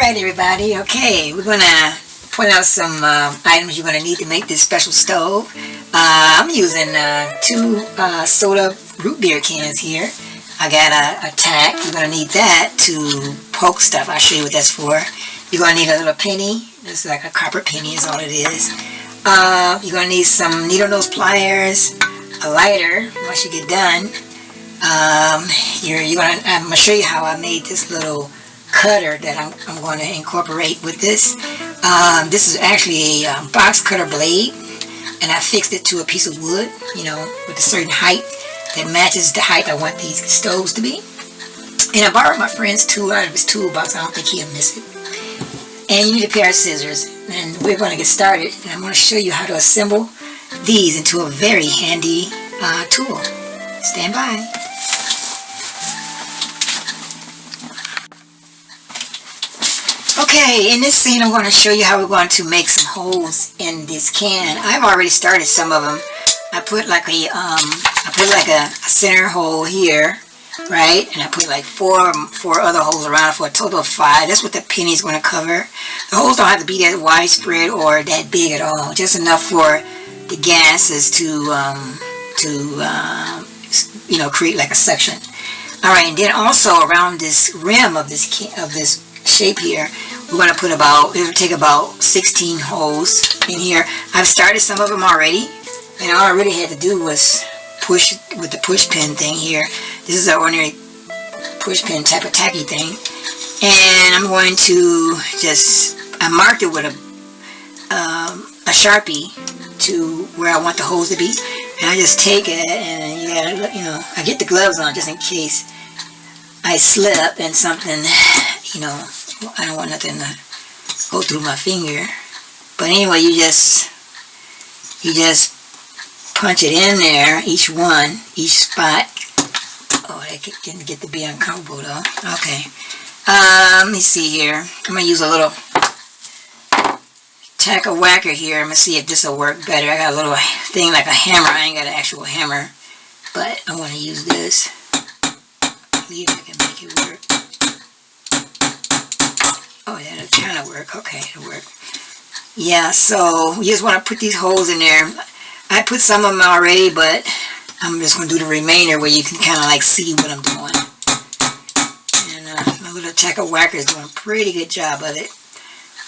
Alright everybody, okay, we're going to point out some items you're going to need to make this special stove. I'm using two soda root beer cans here. I got a tack. You're going to need that to poke stuff. I'll show you what that's for. You're going to need a little penny. This is like a copper penny is all it is. You're going to need some needle nose pliers, a lighter once you get done. I'm going to show you how I made this little cutter that I'm going to incorporate with this. This is actually a box cutter blade, and I fixed it to a piece of wood, you know, with a certain height that matches the height I want these stoves to be. And I borrowed my friend's tool out of his toolbox. I don't think he'll miss it. And you need a pair of scissors, and we're going to get started, and I'm going to show you how to assemble these into a very handy tool. Stand by. Okay, in this scene I'm going to show you how we're going to make some holes in this can. I've already started some of them. I put like a center hole here, right? And I put like four other holes around for a total of 5. That's what the penny is going to cover. The holes don't have to be that widespread or that big at all. Just enough for the gases to you know, create like a suction. All right, and then also around this rim of this shape here, we're going to put it'll take about 16 holes in here. I've started some of them already, and all I really had to do was push with the push pin thing here. This is an ordinary push pin type of tacky thing, and I'm going to I marked it with a Sharpie to where I want the holes to be, and I just take it, and you know, I get the gloves on just in case I slip and something, you know, I don't want nothing to go through my finger. But anyway, you just punch it in there, each spot. Oh, that didn't get to be uncomfortable though. Okay. Let me see here. I'm going to use a little tack of whacker here. I'm going to see if this will work better. I got a little thing like a hammer. I ain't got an actual hammer, but I want to use this. Believe I can make it work. Oh, yeah, it'll kind of work. Okay, it'll work. Yeah, so you just want to put these holes in there. I put some of them already, but I'm just going to do the remainder where you can kind of like see what I'm doing. And my little tack of whacker is doing a pretty good job of it.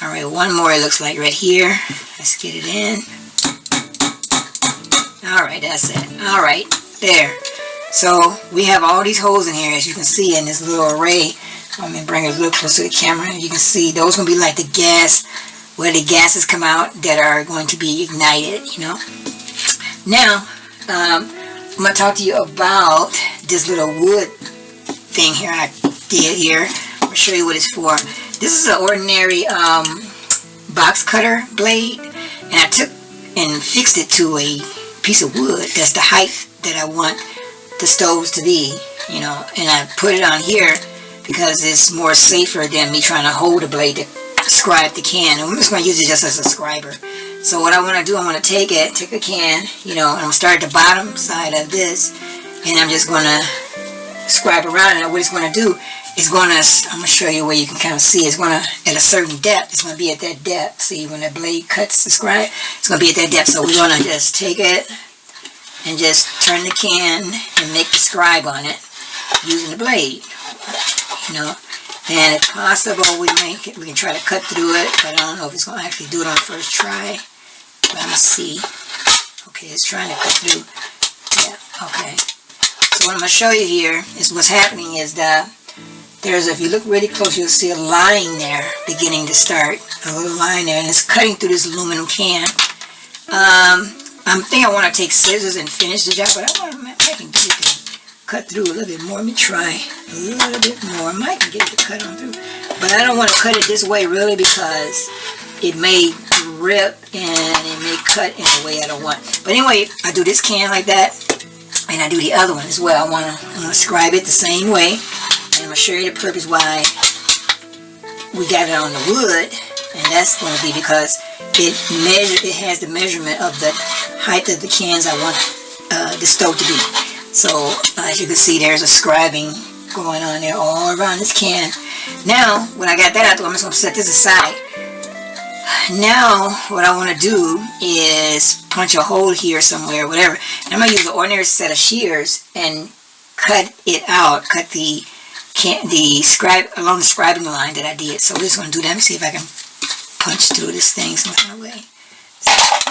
All right, one more it looks like right here. Let's get it in. All right, that's it. All right, there. So we have all these holes in here, as you can see, in this little array. Let me bring it a little closer to the camera. You can see those going to be like the gas, where the gases come out that are going to be ignited, you know. Now, I'm going to talk to you about this little wood thing here I did here. I'm going to show you what it's for. This is an ordinary box cutter blade, and I took and fixed it to a piece of wood. That's the height that I want the stoves to be, you know, and I put it on here because it's more safer than me trying to hold the blade to scribe the can. I'm just going to use it just as a scriber. So what I want to do, I'm going to take a can, you know, and I'm going to start at the bottom side of this, and I'm just going to scribe around it. And what it's going to do is I'm going to show you where you can kind of see. It's going to, at a certain depth, it's going to be at that depth. See, when the blade cuts the scribe, it's going to be at that depth. So we're going to just take it and just turn the can and make the scribe on it using the blade. You know, and if possible, we can try to cut through it, but I don't know if it's going to actually do it on the first try. But I'm going to see. Okay, it's trying to cut through. Yeah, okay. So what I'm going to show you here is what's happening is that if you look really close, you'll see a line there beginning to start. A little line there, and it's cutting through this aluminum can. I think I want to take scissors and finish the job, but I can get it to cut through a little bit more. Let me try a little bit more. I might get it to cut on through, but I don't want to cut it this way really because it may rip and it may cut in a way I don't want. But anyway, I do this can like that, and I do the other one as well. I'm gonna scribe it the same way, and I'm gonna show you the purpose why we got it on the wood, and that's going to be because it has the measurement of the height of the cans I want the stove to be. So as you can see, there's a scribing going on there all around this can. Now, when I got that out, I'm just going to set this aside. Now, what I want to do is punch a hole here somewhere, whatever. And I'm going to use an ordinary set of shears and cut it out, cut the scribe along the scribing line that I did. So we're just going to do that. Let me see if I can punch through this thing some kind of way.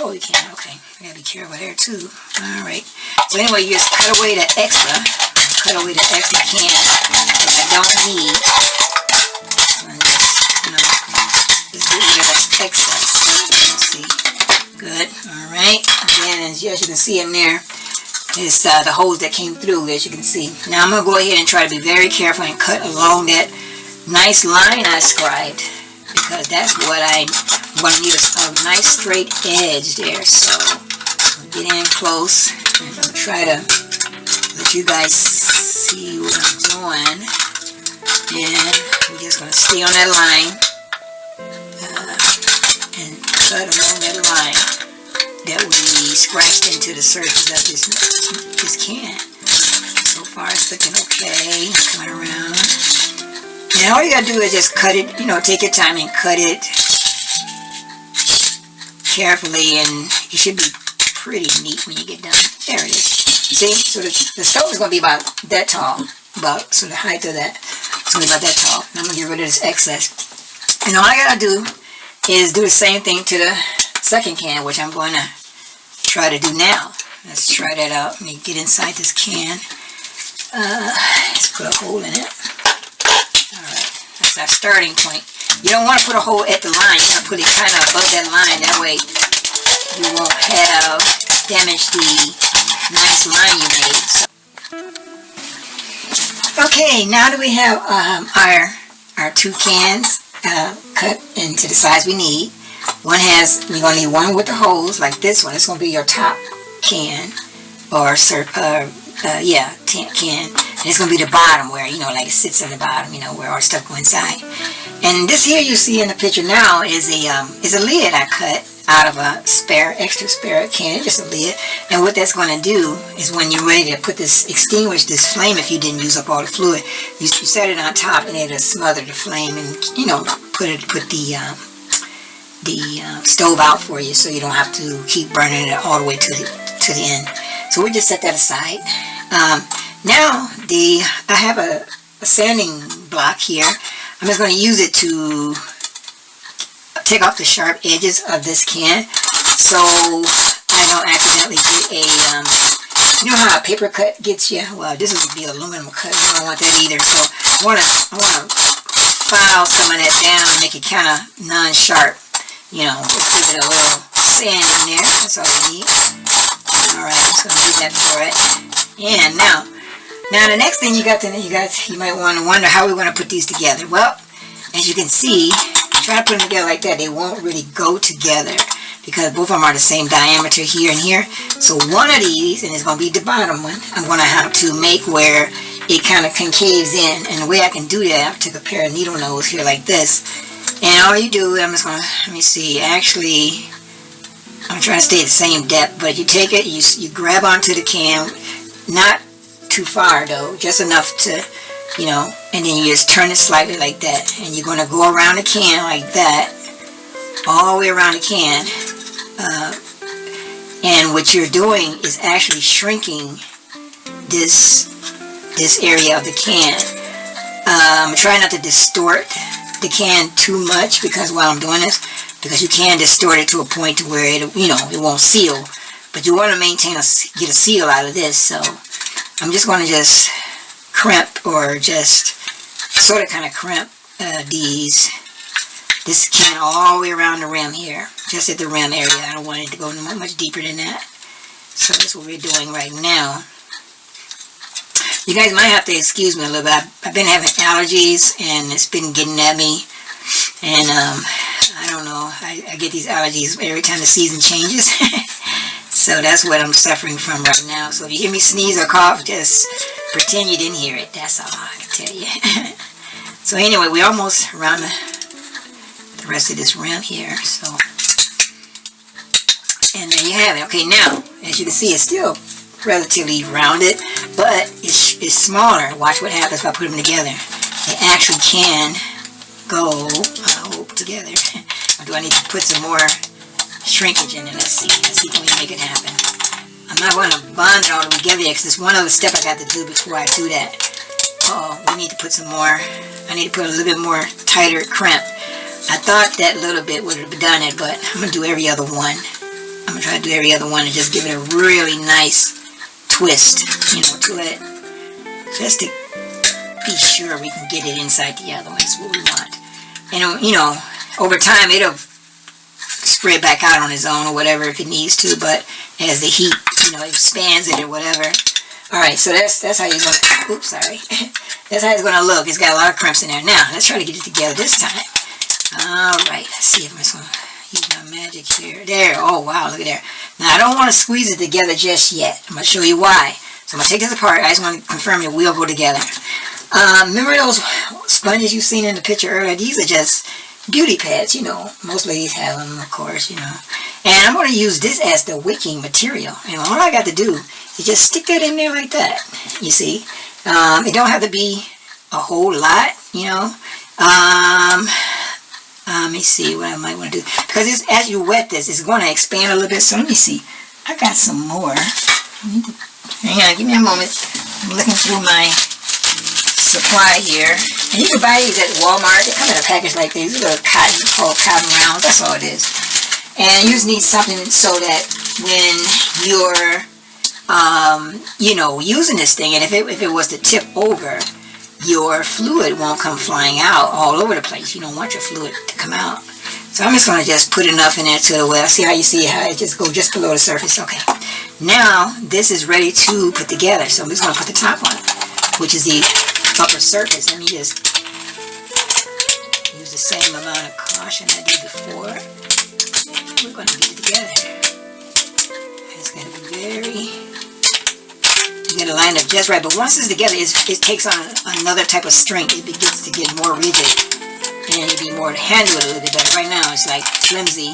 Oh, you can. Okay. I got to be careful there too. Alright. So anyway, you just cut away the extra. Cut away the extra cans that I don't need. Just get rid of the excess. Let's see. Good. Alright. Again, as you can see in there, is the holes that came through, as you can see. Now I'm going to go ahead and try to be very careful and cut along that nice line I scribed, because that's what I want to need, a nice straight edge there. So I'll get in close and I'm going to try to let you guys see what I'm doing. And we're just going to stay on that line and cut along that line that we scratched into the surface of this can. So far it's looking okay. Coming around. And all you gotta do is just cut it, take your time and cut it carefully, and it should be pretty neat when you get done. There it is. See? So the stove is gonna be about that tall, about the height of that. So it's about that tall. And I'm gonna get rid of this excess. And all I gotta do is do the same thing to the second can, which I'm going to try to do now. Let's try that out. Let me get inside this can. Let's put a hole in it. Alright, that's our starting point. You don't want to put a hole at the line. You want to put it kind of above that line. That way you won't have damaged the nice line you made. So. Okay, now that we have our two cans cut into the size we need. We're going to need one with the holes, like this one. It's going to be your top can, or can. And it's going to be the bottom where, like it sits on the bottom, where our stuff go inside. And this here you see in the picture now is a lid I cut out of a extra spare can, just a lid. And what that's going to do is when you're ready to extinguish this flame, if you didn't use up all the fluid, you set it on top and it'll smother the flame and, put the stove out for you, so you don't have to keep burning it all the way to the end. So we just set that aside. Now I have a sanding block here. I'm just going to use it to take off the sharp edges of this can, so I don't accidentally get you know how a paper cut gets you? Well, this is the aluminum cut. I don't want that either. So I want to file some of that down and make it kind of non-sharp. Give it a little sand in there. That's all you need. Alright, so I'm going to do that for it. And now the next thing you might want to wonder how we're going to put these together. Well, as you can see, try to put them together like that, they won't really go together because both of them are the same diameter here and here. So one of these, and it's going to be the bottom one, I'm going to have to make where it kind of concaves in. And the way I can do that, I took a pair of needle nose here like this. And all you do, I'm just going to, let me see, actually, I'm trying to stay at the same depth, but you take it, you grab onto the can, not too far though, just enough to, and then you just turn it slightly like that, and you're going to go around the can like that, all the way around the can, and what you're doing is actually shrinking this area of the can. Try not to distort the can too much because while I'm doing this, because you can distort it to a point to where it won't seal, but you want to get a seal out of this. So I'm just going to just crimp, or just sort of kind of crimp this can all the way around the rim here, just at the rim area. I don't want it to go much deeper than that. So that's what we're doing right now. You guys might have to excuse me a little bit. I've been having allergies and it's been getting at me, and I don't know, I get these allergies every time the season changes. So that's what I'm suffering from right now. So if you hear me sneeze or cough, just pretend you didn't hear it. That's all I can tell you. So anyway, we're almost around the rest of this rim here. So, and there you have it. Okay, now as you can see, it's still relatively rounded, but it's smaller. Watch what happens if I put them together. They actually can go, I hope, together. Or do I need to put some more shrinkage in it? Let's see. Can we make it happen? I'm not going to bond it all together because there's one other step I got to do before I do that. Oh, we need to put some more. I need to put a little bit more tighter crimp. I thought that little bit would have done it, but I'm going to do every other one. I'm going to try to do every other one and just give it a really nice twist, to it. Just to be sure we can get it inside the other one. That's what we want. And, over time it'll spread back out on its own or whatever if it needs to, but as the heat, expands it or whatever. Alright, so that's how you're going to, oops, sorry. That's how it's going to look. It's got a lot of crimps in there. Now, let's try to get it together this time. Alright, let's see if I'm just going to use my magic here. There, oh wow, look at there. Now, I don't want to squeeze it together just yet. I'm going to show you why. So I'm going to take this apart. I just want to confirm it will go together. Remember those sponges you've seen in the picture earlier? These are just beauty pads, Most ladies have them, of course, And I'm going to use this as the wicking material. And all I got to do is just stick that in there like that. You see? It don't have to be a whole lot, Let me see what I might want to do. Because as you wet this, it's going to expand a little bit. So let me see. I got some more. Hang on, give me a moment. I'm looking through my supply here. And you can buy these at Walmart. They come in a package like these. These are called cotton rounds. That's all it is. And you just need something so that when you're, using this thing, and if it was to tip over, your fluid won't come flying out all over the place. You don't want your fluid to come out. So I'm just going to just put enough in there to where, see how it just goes just below the surface. Okay. Now, this is ready to put together. So I'm just going to put the top on it, which is the upper surface. Let me just use the same amount of caution I did before. And we're going to get it together. It's going to be very... You got to line up just right, but once it's together, it takes on another type of strength. It begins to get more rigid, and it'll be more to handle it a little bit better. Right now, it's like flimsy.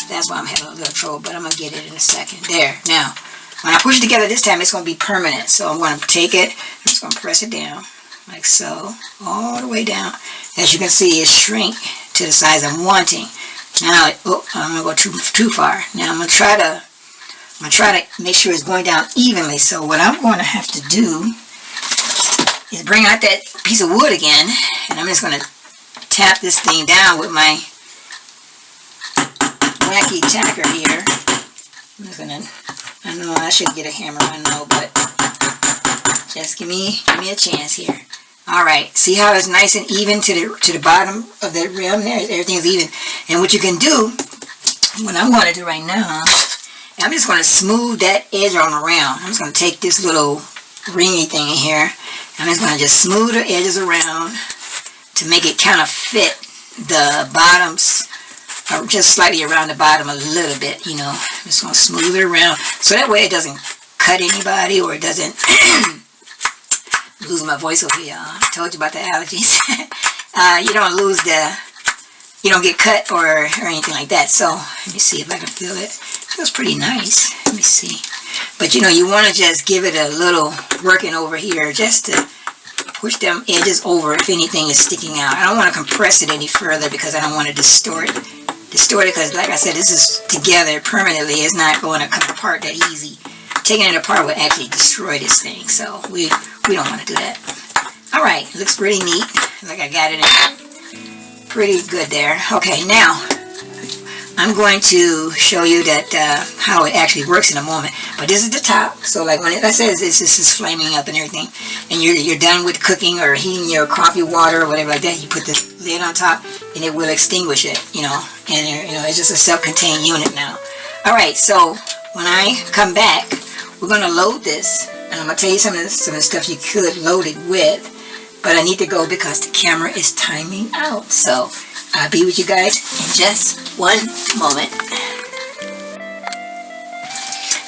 That's why I'm having a little trouble, but I'm going to get it in a second. There. Now, when I push it together this time, it's going to be permanent. So I'm going to take it, I'm just going to press it down, like so, all the way down. As you can see, it shrink to the size I'm wanting. Now, I'm going to go too far. Now, I'm going to try to make sure it's going down evenly. So what I'm going to have to do is bring out that piece of wood again, and I'm just going to tap this thing down with my wacky tacker here. I'm just going to, I know I should get a hammer, I know, but just give me a chance here. Alright, see how it's nice and even to the bottom of the rim there? Everything's even. And what you can do, what I'm going to do right now, I'm just going to smooth that edge on around. I'm just going to take this little ringy thing in here. I'm just going to just smooth the edges around to make it kind of fit the bottoms, or just slightly around the bottom a little bit, I'm just going to smooth it around. So that way it doesn't cut anybody, or it doesn't lose my voice over here. I told you about the allergies. You don't get cut or anything like that. So let me see if I can feel it. It feels pretty nice. Let me see. But you want to just give it a little working over here just to push them edges over if anything is sticking out. I don't want to compress it any further because I don't want to distort it. Because like I said, this is together permanently. It's not going to come apart that easy. Taking it apart would actually destroy this thing. So we don't want to do that. Alright, looks pretty neat. Like I got it in pretty good there. Okay, now I'm going to show you that how it actually works in a moment. But this is the top. So like when I said this is flaming up and everything, and you're done with cooking or heating your coffee water or whatever like that, you put the lid on top and it will extinguish it. And it's just a self-contained unit now. All right, so when I come back, we're going to load this, and I'm going to tell you some of the stuff you could load it with. But I need to go because the camera is timing out. So I'll be with you guys in just one moment.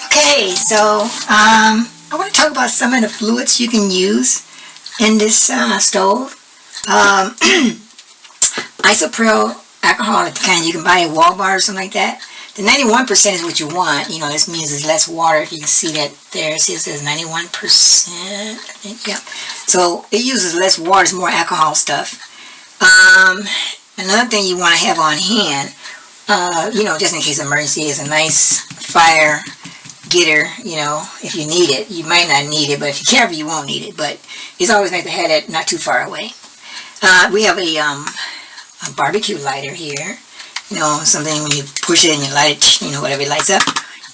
Okay, so I want to talk about some of the fluids you can use in this stove. Isopropyl alcohol, the kind you can buy at Walmart or something like that. The 91% is what you want. This means there's less water. If you can see that there, see it says 91%, I think, yeah. So it uses less water, it's more alcohol stuff. Another thing you want to have on hand, you know, just in case of emergency, is a nice fire getter. You know, if you need it. You might not need it, but if you're careful, you won't need it. But it's always nice to have it not too far away. We have a barbecue lighter here. You know, something when you push it and you light it, you know, whatever it lights up.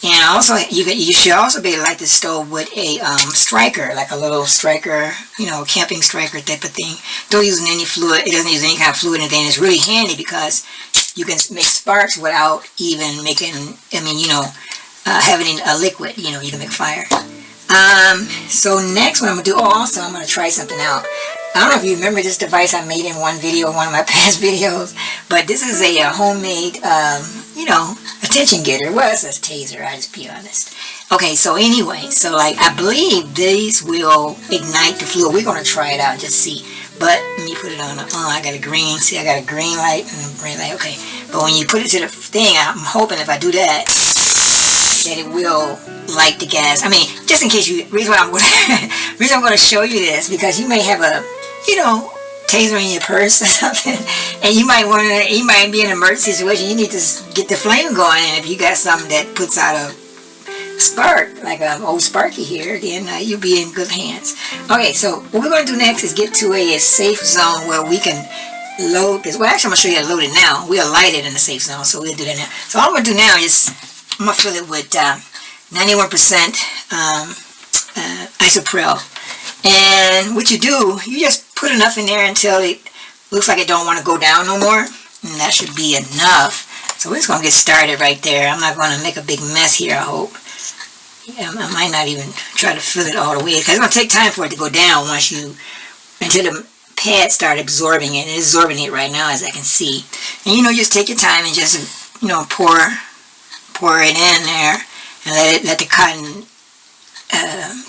And also, you should also be able to light the stove with a striker, like a little striker, you know, camping striker type of thing. Don't use any fluid. It doesn't use any kind of fluid or anything. It's really handy because you can make sparks without even making, I mean, you know, having a liquid. You know, you can make fire. So next what I'm going to do, also I'm going to try something out. I don't know if you remember this device I made in one video, one of my past videos, but this is a homemade, you know, attention getter. Well, it's a taser, I'll just be honest. Okay, so anyway, so like I believe these will ignite the fluid. We're going to try it out and just see. But let me put it on, I got a green, see I got a green light and a red light, okay. But when you put it to the thing, I'm hoping if I do that it will light the gas. I mean, just in case you, reason I'm going to show you this, because you may have a, you know, taser in your purse or something, and you might want to, you might be in an emergency situation, you need to get the flame going, and if you got something that puts out a spark, like an old Sparky here, then you'll be in good hands. Okay, so what we're going to do next is get to a safe zone where we can load this. Well, actually, I'm going to show you how to load it now. We'll light it in the safe zone, so we'll do that now. So all I'm going to do now is, I'm going to fill it with 91% isopropyl. And what you do, you just put enough in there until it looks like it don't want to go down no more. And that should be enough. So we're just going to get started right there. I'm not going to make a big mess here, I hope. Yeah, I might not even try to fill it all the way, because it's going to take time for it to go down once you, until the pad start absorbing it. And it's absorbing it right now, as I can see. And you know, just take your time and just, you know, pour it in there and let the cotton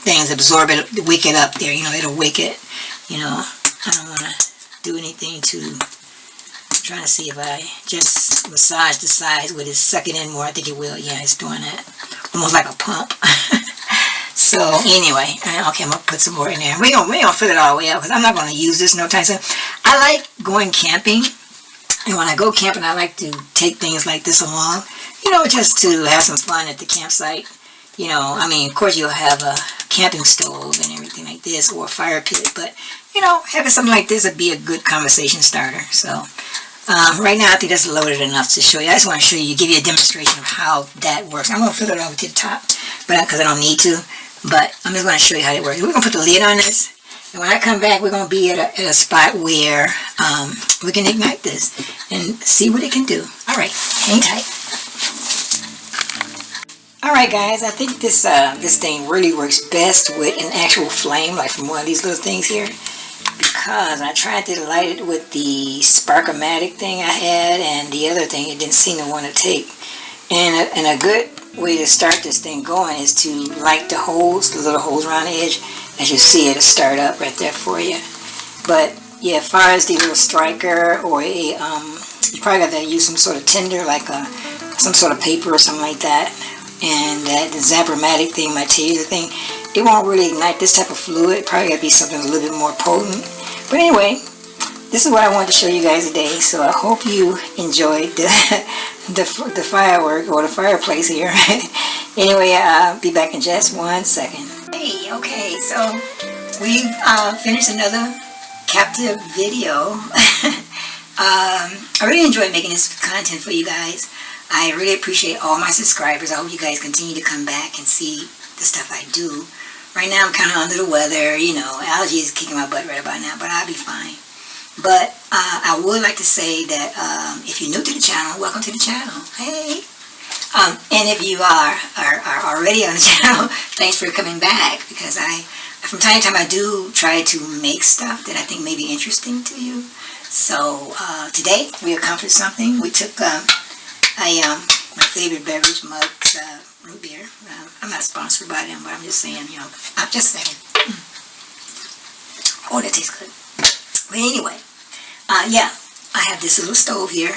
things absorb it, wick it up there. You know, it'll wick it. You know, I don't want to do anything to, I'm trying to see if I just massage the sides, would it suck it in more? I think it will. Yeah, it's doing that. Almost like a pump. So anyway, okay, I'm going to put some more in there. We don't fill it all the way out, because I'm not going to use this no time soon. I like going camping. And when I go camping, I like to take things like this along. You know, just to have some fun at the campsite. You know, I mean, of course you'll have a camping stove and everything like this, or a fire pit, but, you know, having something like this would be a good conversation starter. So, right now I think that's loaded enough to show you. I just want to show you, give you a demonstration of how that works. I'm going to fill it over to the top, but because I don't need to, but I'm just going to show you how it works. We're going to put the lid on this, and when I come back, we're going to be at a spot where we can ignite this and see what it can do. All right, hang tight. Alright guys, I think this this thing really works best with an actual flame, like from one of these little things here, because I tried to light it with the Sparkomatic thing I had, and the other thing it didn't seem to want to take. And a good way to start this thing going is to light the holes, the little holes around the edge. As you see, it'll start up right there for you. But yeah, as far as the little striker, or a you probably got to use some sort of tinder, like some sort of paper or something like that. And the Zappermatic thing, my taser thing, it won't really ignite this type of fluid. It probably got to be something a little bit more potent. But anyway, this is what I wanted to show you guys today. So I hope you enjoyed the firework, or the fireplace here. Anyway, I'll be back in just 1 second. Hey, okay, so we've finished another captive video. I really enjoyed making this content for you guys. I really appreciate all my subscribers. I hope you guys continue to come back and see the stuff I do. Right now I'm kind of under the weather, you know, allergies kicking my butt right about now, but I'll be fine. But I would like to say that if you're new to the channel, welcome to the channel. Hey! And if you are already on the channel, thanks for coming back, because from time to time I do try to make stuff that I think may be interesting to you. So today we accomplished something. We took my favorite beverage, Mug's root beer. I'm not sponsored by them, but I'm just saying, you know, just saying. Oh, that tastes good. But anyway, yeah, I have this little stove here.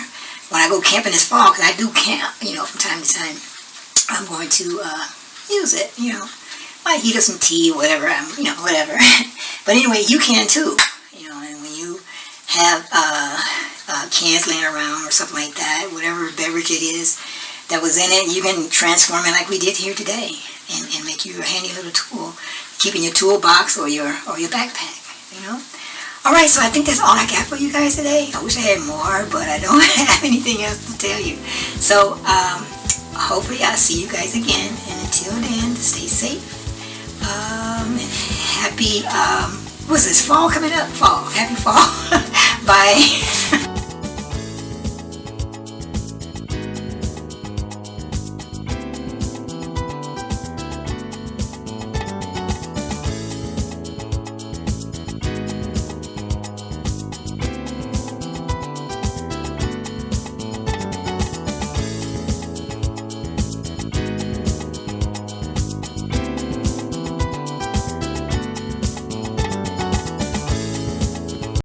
When I go camping this fall, because I do camp, you know, from time to time, I'm going to use it, you know. Might heat up some tea, whatever, you know, whatever. But anyway, you can too, you know, and when you have cans laying around or something like that, whatever beverage it is that was in it, you can transform it like we did here today and make you a handy little tool. Keep in your toolbox or your backpack, you know. Alright, so I think that's all I got for you guys today. I wish I had more, but I don't have anything else to tell you. So, hopefully I'll see you guys again. And until then, stay safe. And happy, what's this, fall coming up? Fall. Happy fall. Bye.